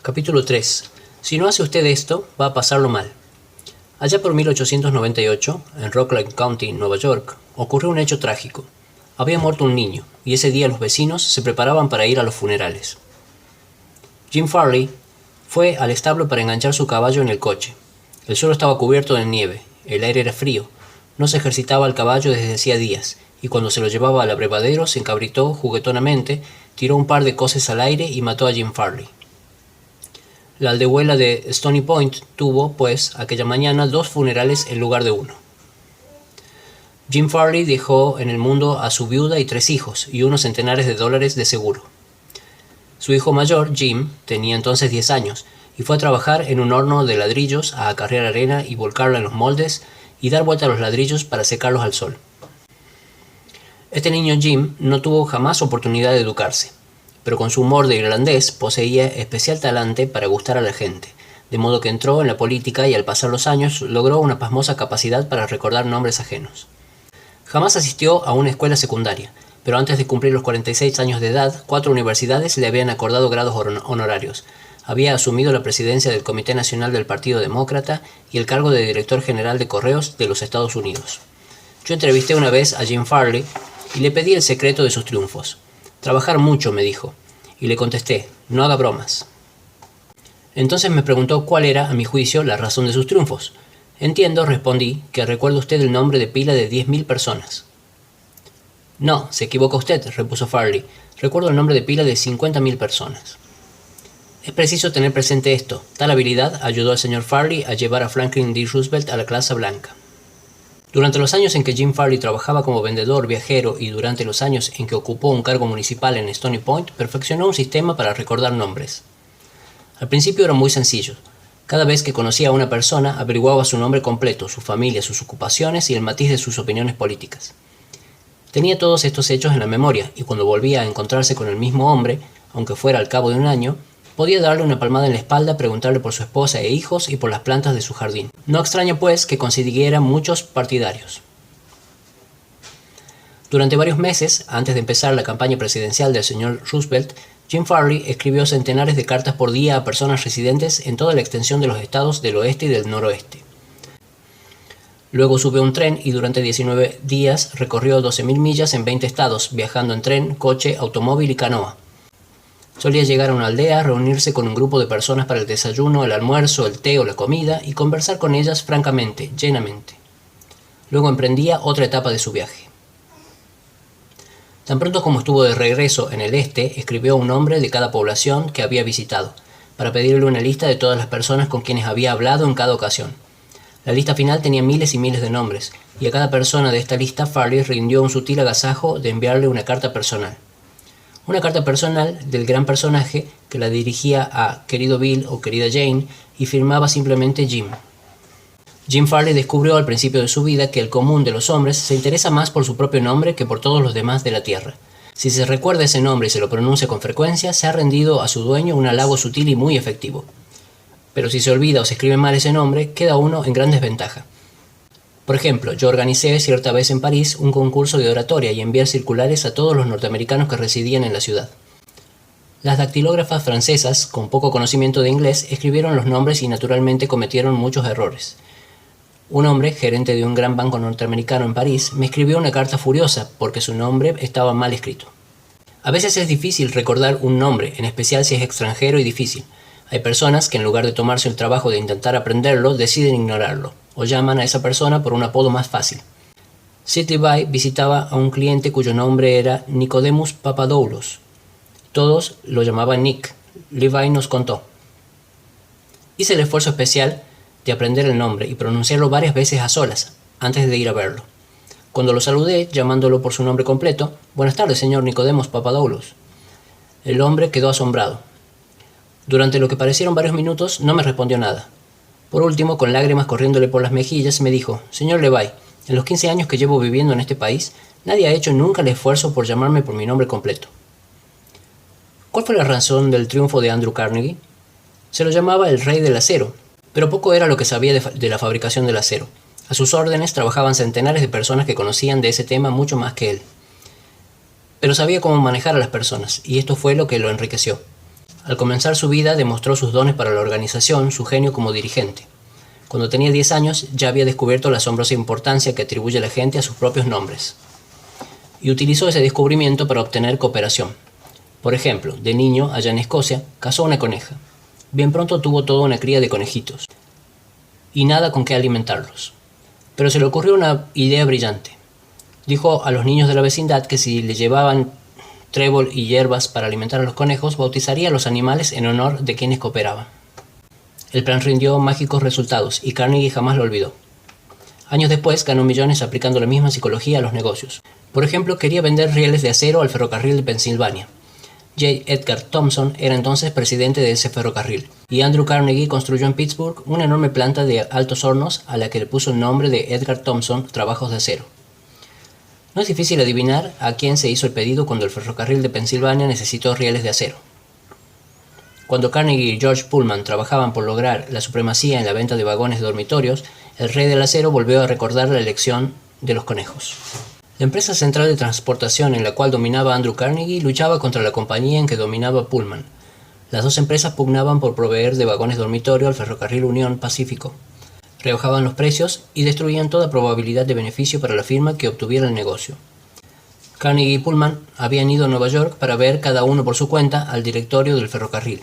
Capítulo 3. Si no hace usted esto, va a pasarlo mal. Allá por 1898, en Rockland County, Nueva York, ocurrió un hecho trágico. Había muerto un niño, y ese día los vecinos se preparaban para ir a los funerales. Jim Farley fue al establo para enganchar su caballo en el coche. El suelo estaba cubierto de nieve, el aire era frío, no se ejercitaba el caballo desde hacía días, y cuando se lo llevaba al abrevadero se encabritó juguetonamente, tiró un par de coces al aire y mató a Jim Farley. La aldehuela de Stony Point tuvo, pues, aquella mañana 2 funerales en lugar de uno. Jim Farley dejó en el mundo a su viuda y 3 hijos, y unos centenares de dólares de seguro. Su hijo mayor, Jim, tenía entonces 10 años, y fue a trabajar en un horno de ladrillos a acarrear arena y volcarla en los moldes y dar vuelta a los ladrillos para secarlos al sol. Este niño Jim no tuvo jamás oportunidad de educarse, pero con su humor de irlandés poseía especial talante para gustar a la gente, de modo que entró en la política y al pasar los años logró una pasmosa capacidad para recordar nombres ajenos. Jamás asistió a una escuela secundaria, pero antes de cumplir los 46 años de edad, 4 universidades le habían acordado grados honorarios. Había asumido la presidencia del Comité Nacional del Partido Demócrata y el cargo de director general de Correos de los Estados Unidos. Yo entrevisté una vez a Jim Farley y le pedí el secreto de sus triunfos. Trabajar mucho, me dijo, y le contesté, no haga bromas. Entonces me preguntó cuál era, a mi juicio, la razón de sus triunfos. Entiendo, respondí, que recuerda usted el nombre de pila de 10.000 personas. No, se equivoca usted, repuso Farley. Recuerdo el nombre de pila de 50.000 personas. Es preciso tener presente esto. Tal habilidad ayudó al señor Farley a llevar a Franklin D. Roosevelt a la Casa Blanca. Durante los años en que Jim Farley trabajaba como vendedor viajero y durante los años en que ocupó un cargo municipal en Stony Point, perfeccionó un sistema para recordar nombres. Al principio era muy sencillo. Cada vez que conocía a una persona, averiguaba su nombre completo, su familia, sus ocupaciones y el matiz de sus opiniones políticas. Tenía todos estos hechos en la memoria, y cuando volvía a encontrarse con el mismo hombre, aunque fuera al cabo de un año, podía darle una palmada en la espalda, preguntarle por su esposa e hijos y por las plantas de su jardín. No extraña, pues, que consiguiera muchos partidarios. Durante varios meses, antes de empezar la campaña presidencial del señor Roosevelt, Jim Farley escribió centenares de cartas por día a personas residentes en toda la extensión de los estados del oeste y del noroeste. Luego subió a un tren y durante 19 días recorrió 12.000 millas en 20 estados, viajando en tren, coche, automóvil y canoa. Solía llegar a una aldea, reunirse con un grupo de personas para el desayuno, el almuerzo, el té o la comida y conversar con ellas francamente, llenamente. Luego emprendía otra etapa de su viaje. Tan pronto como estuvo de regreso en el este, escribió un nombre de cada población que había visitado, para pedirle una lista de todas las personas con quienes había hablado en cada ocasión. La lista final tenía miles y miles de nombres, y a cada persona de esta lista Farley rindió un sutil agasajo de enviarle una carta personal. Una carta personal del gran personaje que la dirigía a querido Bill o querida Jane y firmaba simplemente Jim. Jim Farley descubrió al principio de su vida que el común de los hombres se interesa más por su propio nombre que por todos los demás de la tierra. Si se recuerda ese nombre y se lo pronuncia con frecuencia, se ha rendido a su dueño un halago sutil y muy efectivo. Pero si se olvida o se escribe mal ese nombre, queda uno en gran desventaja. Por ejemplo, yo organicé cierta vez en París un concurso de oratoria y envié circulares a todos los norteamericanos que residían en la ciudad. Las dactilógrafas francesas, con poco conocimiento de inglés, escribieron los nombres y naturalmente cometieron muchos errores. Un hombre, gerente de un gran banco norteamericano en París, me escribió una carta furiosa porque su nombre estaba mal escrito. A veces es difícil recordar un nombre, en especial si es extranjero y difícil. Hay personas que en lugar de tomarse el trabajo de intentar aprenderlo, deciden ignorarlo, o llaman a esa persona por un apodo más fácil. Sid Levi visitaba a un cliente cuyo nombre era Nicodemus Papadoulos. Todos lo llamaban Nick. Levi nos contó. Hice el esfuerzo especial de aprender el nombre y pronunciarlo varias veces a solas, antes de ir a verlo. Cuando lo saludé, llamándolo por su nombre completo, «Buenas tardes, señor Nicodemus Papadoulos». El hombre quedó asombrado. Durante lo que parecieron varios minutos, no me respondió nada. Por último, con lágrimas corriéndole por las mejillas, me dijo, «Señor Levi, en los 15 años que llevo viviendo en este país, nadie ha hecho nunca el esfuerzo por llamarme por mi nombre completo». ¿Cuál fue la razón del triunfo de Andrew Carnegie? Se lo llamaba el rey del acero, pero poco era lo que sabía de la fabricación del acero. A sus órdenes trabajaban centenares de personas que conocían de ese tema mucho más que él. Pero sabía cómo manejar a las personas, y esto fue lo que lo enriqueció. Al comenzar su vida demostró sus dones para la organización, su genio como dirigente. Cuando tenía 10 años ya había descubierto la asombrosa importancia que atribuye la gente a sus propios nombres. Y utilizó ese descubrimiento para obtener cooperación. Por ejemplo, de niño, allá en Escocia, cazó una coneja. Bien pronto tuvo toda una cría de conejitos. Y nada con qué alimentarlos. Pero se le ocurrió una idea brillante. Dijo a los niños de la vecindad que si le llevaban trébol y hierbas para alimentar a los conejos, bautizaría a los animales en honor de quienes cooperaban. El plan rindió mágicos resultados y Carnegie jamás lo olvidó. Años después ganó millones aplicando la misma psicología a los negocios. Por ejemplo, quería vender rieles de acero al ferrocarril de Pensilvania. J. Edgar Thomson era entonces presidente de ese ferrocarril, y Andrew Carnegie construyó en Pittsburgh una enorme planta de altos hornos a la que le puso el nombre de Edgar Thomson Trabajos de Acero. No es difícil adivinar a quién se hizo el pedido cuando el ferrocarril de Pensilvania necesitó rieles de acero. Cuando Carnegie y George Pullman trabajaban por lograr la supremacía en la venta de vagones de dormitorios, el rey del acero volvió a recordar la elección de los conejos. La empresa central de transportación en la cual dominaba Andrew Carnegie luchaba contra la compañía en que dominaba Pullman. Las dos empresas pugnaban por proveer de vagones dormitorio al ferrocarril Union Pacífico. Rebajaban los precios y destruían toda probabilidad de beneficio para la firma que obtuviera el negocio. Carnegie y Pullman habían ido a Nueva York para ver cada uno por su cuenta al directorio del ferrocarril.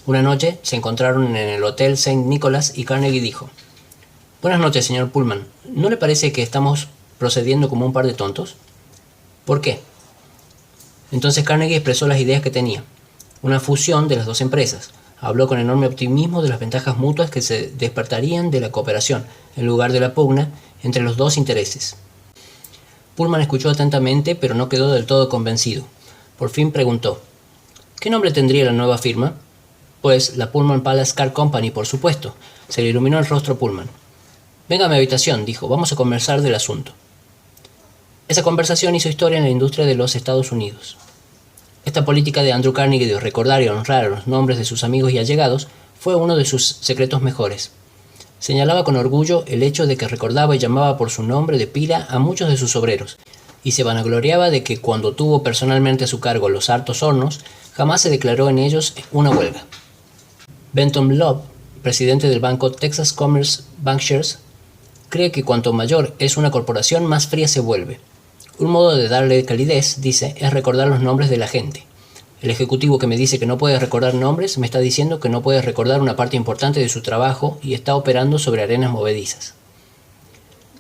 Una noche se encontraron en el Hotel St. Nicholas y Carnegie dijo: «Buenas noches, señor Pullman. ¿No le parece que estamos procediendo como un par de tontos?» «¿Por qué?» Entonces Carnegie expresó las ideas que tenía. Una fusión de las dos empresas. Habló con enorme optimismo de las ventajas mutuas que se despertarían de la cooperación, en lugar de la pugna, entre los dos intereses. Pullman escuchó atentamente, pero no quedó del todo convencido. Por fin preguntó: «¿Qué nombre tendría la nueva firma?» «Pues la Pullman Palace Car Company, por supuesto». Se le iluminó el rostro a Pullman. «Venga a mi habitación», dijo, «vamos a conversar del asunto». Esa conversación hizo historia en la industria de los Estados Unidos. Esta política de Andrew Carnegie de recordar y honrar los nombres de sus amigos y allegados fue uno de sus secretos mejores. Señalaba con orgullo el hecho de que recordaba y llamaba por su nombre de pila a muchos de sus obreros, y se vanagloriaba de que cuando tuvo personalmente a su cargo los hartos hornos, jamás se declaró en ellos una huelga. Benton Love, presidente del banco Texas Commerce Bankshares, cree que cuanto mayor es una corporación, más fría se vuelve. Un modo de darle calidez, dice, es recordar los nombres de la gente. El ejecutivo que me dice que no puede recordar nombres me está diciendo que no puede recordar una parte importante de su trabajo y está operando sobre arenas movedizas.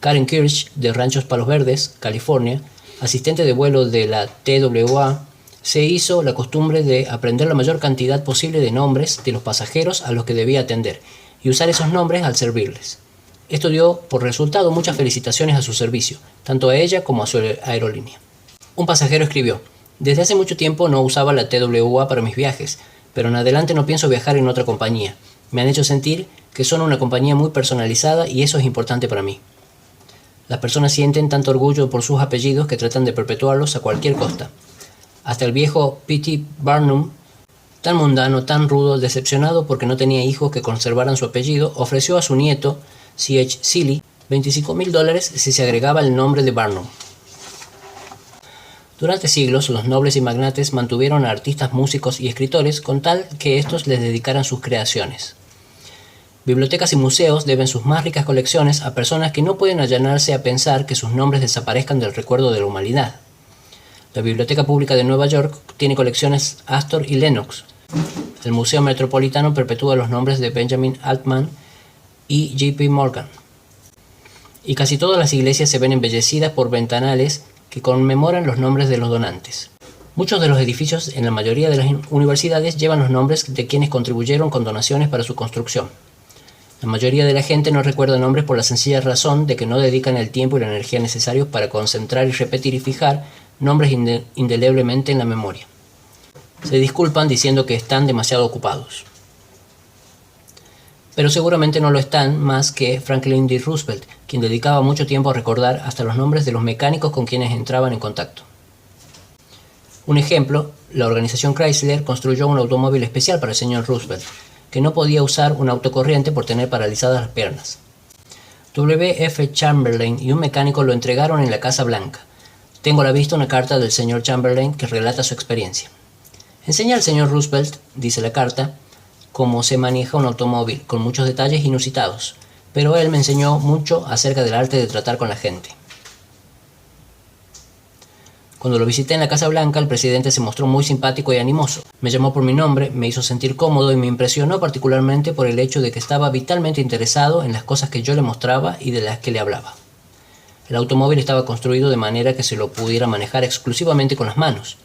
Karen Kirsch, de Ranchos Palos Verdes, California, asistente de vuelo de la TWA, se hizo la costumbre de aprender la mayor cantidad posible de nombres de los pasajeros a los que debía atender y usar esos nombres al servirles. Esto dio por resultado muchas felicitaciones a su servicio, tanto a ella como a su aerolínea. Un pasajero escribió: «Desde hace mucho tiempo no usaba la TWA para mis viajes, pero en adelante no pienso viajar en otra compañía. Me han hecho sentir que son una compañía muy personalizada y eso es importante para mí». Las personas sienten tanto orgullo por sus apellidos que tratan de perpetuarlos a cualquier costa. Hasta el viejo P.T. Barnum, tan mundano, tan rudo, decepcionado porque no tenía hijos que conservaran su apellido, ofreció a su nieto, C.H. Seeley, $25,000 si se agregaba el nombre de Barnum. Durante siglos, los nobles y magnates mantuvieron a artistas, músicos y escritores con tal que estos les dedicaran sus creaciones. Bibliotecas y museos deben sus más ricas colecciones a personas que no pueden allanarse a pensar que sus nombres desaparezcan del recuerdo de la humanidad. La Biblioteca Pública de Nueva York tiene colecciones Astor y Lenox. El Museo Metropolitano perpetúa los nombres de Benjamin Altman y J.P. Morgan. Y casi todas las iglesias se ven embellecidas por ventanales que conmemoran los nombres de los donantes. Muchos de los edificios en la mayoría de las universidades llevan los nombres de quienes contribuyeron con donaciones para su construcción. La mayoría de la gente no recuerda nombres por la sencilla razón de que no dedican el tiempo y la energía necesarios para concentrar y repetir y fijar nombres indeleblemente en la memoria. Se disculpan diciendo que están demasiado ocupados. Pero seguramente no lo están más que Franklin D. Roosevelt, quien dedicaba mucho tiempo a recordar hasta los nombres de los mecánicos con quienes entraban en contacto. Un ejemplo, la organización Chrysler construyó un automóvil especial para el señor Roosevelt, que no podía usar un auto corriente por tener paralizadas las piernas. W. F. Chamberlain y un mecánico lo entregaron en la Casa Blanca. Tengo a la vista una carta del señor Chamberlain que relata su experiencia. Enseña al señor Roosevelt, dice la carta, cómo se maneja un automóvil, con muchos detalles inusitados, pero él me enseñó mucho acerca del arte de tratar con la gente. Cuando lo visité en la Casa Blanca, el presidente se mostró muy simpático y animoso. Me llamó por mi nombre, me hizo sentir cómodo y me impresionó particularmente por el hecho de que estaba vitalmente interesado en las cosas que yo le mostraba y de las que le hablaba. El automóvil estaba construido de manera que se lo pudiera manejar exclusivamente con las manos.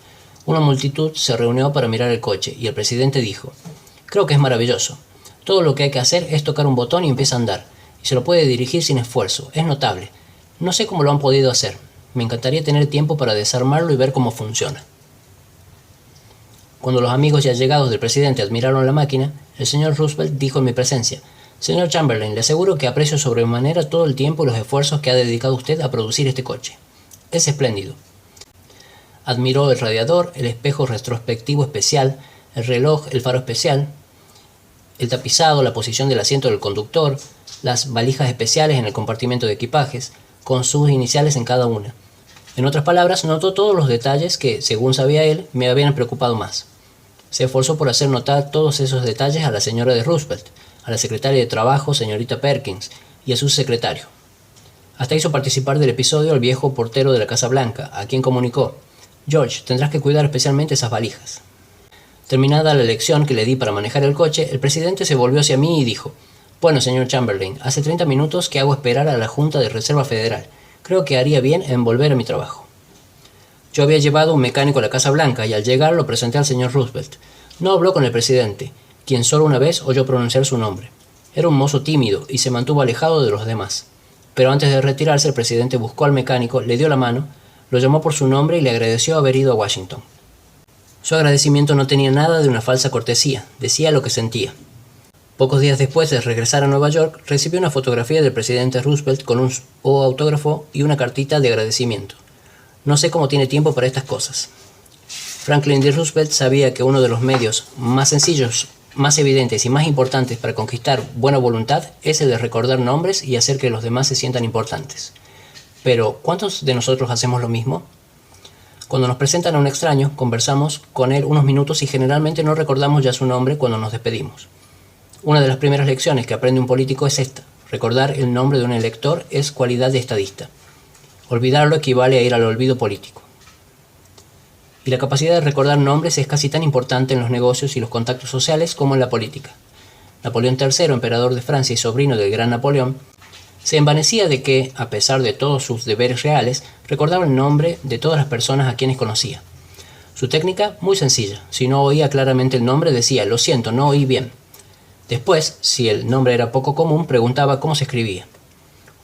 Una multitud se reunió para mirar el coche y el presidente dijo: «Creo que es maravilloso. Todo lo que hay que hacer es tocar un botón y empieza a andar, y se lo puede dirigir sin esfuerzo. Es notable. No sé cómo lo han podido hacer. Me encantaría tener tiempo para desarmarlo y ver cómo funciona». Cuando los amigos y allegados del presidente admiraron la máquina, el señor Roosevelt dijo en mi presencia: «Señor Chamberlain, le aseguro que aprecio sobremanera todo el tiempo y los esfuerzos que ha dedicado usted a producir este coche. Es espléndido». Admiró el radiador, el espejo retrospectivo especial, el reloj, el faro especial, el tapizado, la posición del asiento del conductor, las valijas especiales en el compartimento de equipajes, con sus iniciales en cada una. En otras palabras, notó todos los detalles que, según sabía él, me habían preocupado más. Se esforzó por hacer notar todos esos detalles a la señora de Roosevelt, a la secretaria de Trabajo, señorita Perkins, y a su secretario. Hasta hizo participar del episodio al viejo portero de la Casa Blanca, a quien comunicó: «George, tendrás que cuidar especialmente esas valijas». Terminada la lección que le di para manejar el coche, el presidente se volvió hacia mí y dijo: «Bueno, señor Chamberlain, hace 30 minutos que hago esperar a la Junta de Reserva Federal. Creo que haría bien en volver a mi trabajo». Yo había llevado un mecánico a la Casa Blanca y al llegar lo presenté al señor Roosevelt. No habló con el presidente, quien solo una vez oyó pronunciar su nombre. Era un mozo tímido y se mantuvo alejado de los demás. Pero antes de retirarse, el presidente buscó al mecánico, le dio la mano, lo llamó por su nombre y le agradeció haber ido a Washington. Su agradecimiento no tenía nada de una falsa cortesía, decía lo que sentía. Pocos días después de regresar a Nueva York, recibió una fotografía del presidente Roosevelt con un autógrafo y una cartita de agradecimiento. No sé cómo tiene tiempo para estas cosas. Franklin D. Roosevelt sabía que uno de los medios más sencillos, más evidentes y más importantes para conquistar buena voluntad es el de recordar nombres y hacer que los demás se sientan importantes. Pero, ¿cuántos de nosotros hacemos lo mismo? Cuando nos presentan a un extraño, conversamos con él unos minutos y generalmente no recordamos ya su nombre cuando nos despedimos. Una de las primeras lecciones que aprende un político es esta: recordar el nombre de un elector es cualidad de estadista. Olvidarlo equivale a ir al olvido político. Y la capacidad de recordar nombres es casi tan importante en los negocios y los contactos sociales como en la política. Napoleón III, emperador de Francia y sobrino del gran Napoleón, se envanecía de que, a pesar de todos sus deberes reales, recordaba el nombre de todas las personas a quienes conocía. Su técnica, muy sencilla: si no oía claramente el nombre, decía: «Lo siento, no oí bien». Después, si el nombre era poco común, preguntaba cómo se escribía.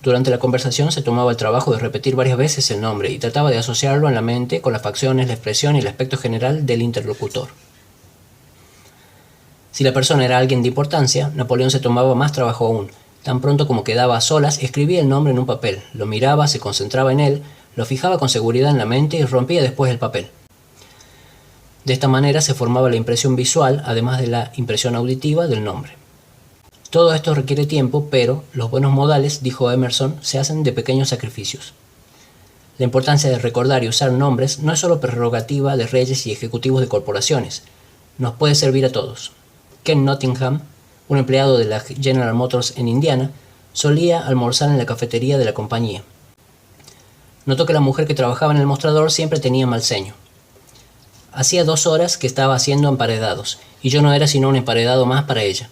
Durante la conversación se tomaba el trabajo de repetir varias veces el nombre y trataba de asociarlo en la mente con las facciones, la expresión y el aspecto general del interlocutor. Si la persona era alguien de importancia, Napoleón se tomaba más trabajo aún. Tan pronto como quedaba a solas, escribía el nombre en un papel, lo miraba, se concentraba en él, lo fijaba con seguridad en la mente y rompía después el papel. De esta manera se formaba la impresión visual, además de la impresión auditiva del nombre. Todo esto requiere tiempo, pero los buenos modales, dijo Emerson, se hacen de pequeños sacrificios. La importancia de recordar y usar nombres no es solo prerrogativa de reyes y ejecutivos de corporaciones, nos puede servir a todos. Ken Nottingham, un empleado de la General Motors en Indiana, solía almorzar en la cafetería de la compañía. Notó que la mujer que trabajaba en el mostrador siempre tenía mal ceño. Hacía 2 horas que estaba haciendo emparedados, y yo no era sino un emparedado más para ella.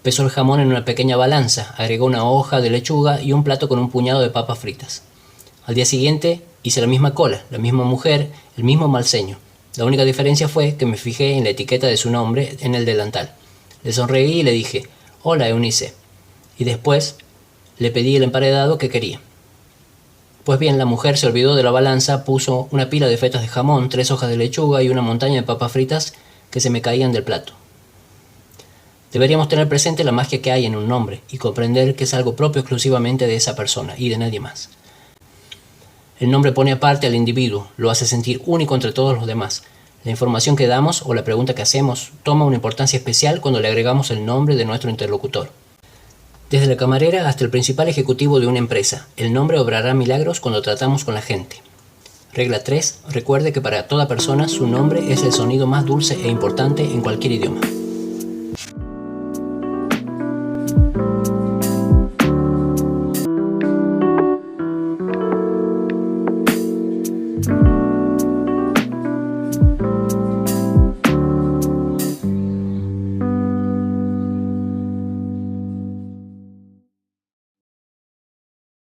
Pesó el jamón en una pequeña balanza, agregó una hoja de lechuga y un plato con un puñado de papas fritas. Al día siguiente hice la misma cola, la misma mujer, el mismo mal ceño. La única diferencia fue que me fijé en la etiqueta de su nombre en el delantal. Le sonreí y le dije: «Hola, Eunice», y después le pedí el emparedado que quería. Pues bien, la mujer se olvidó de la balanza, puso una pila de fetas de jamón, 3 hojas de lechuga y una montaña de papas fritas que se me caían del plato. Deberíamos tener presente la magia que hay en un nombre y comprender que es algo propio exclusivamente de esa persona y de nadie más. El nombre pone aparte al individuo, lo hace sentir único entre todos los demás. La información que damos o la pregunta que hacemos toma una importancia especial cuando le agregamos el nombre de nuestro interlocutor. Desde la camarera hasta el principal ejecutivo de una empresa, el nombre obrará milagros cuando tratamos con la gente. Regla 3. Recuerde que para toda persona su nombre es el sonido más dulce e importante en cualquier idioma.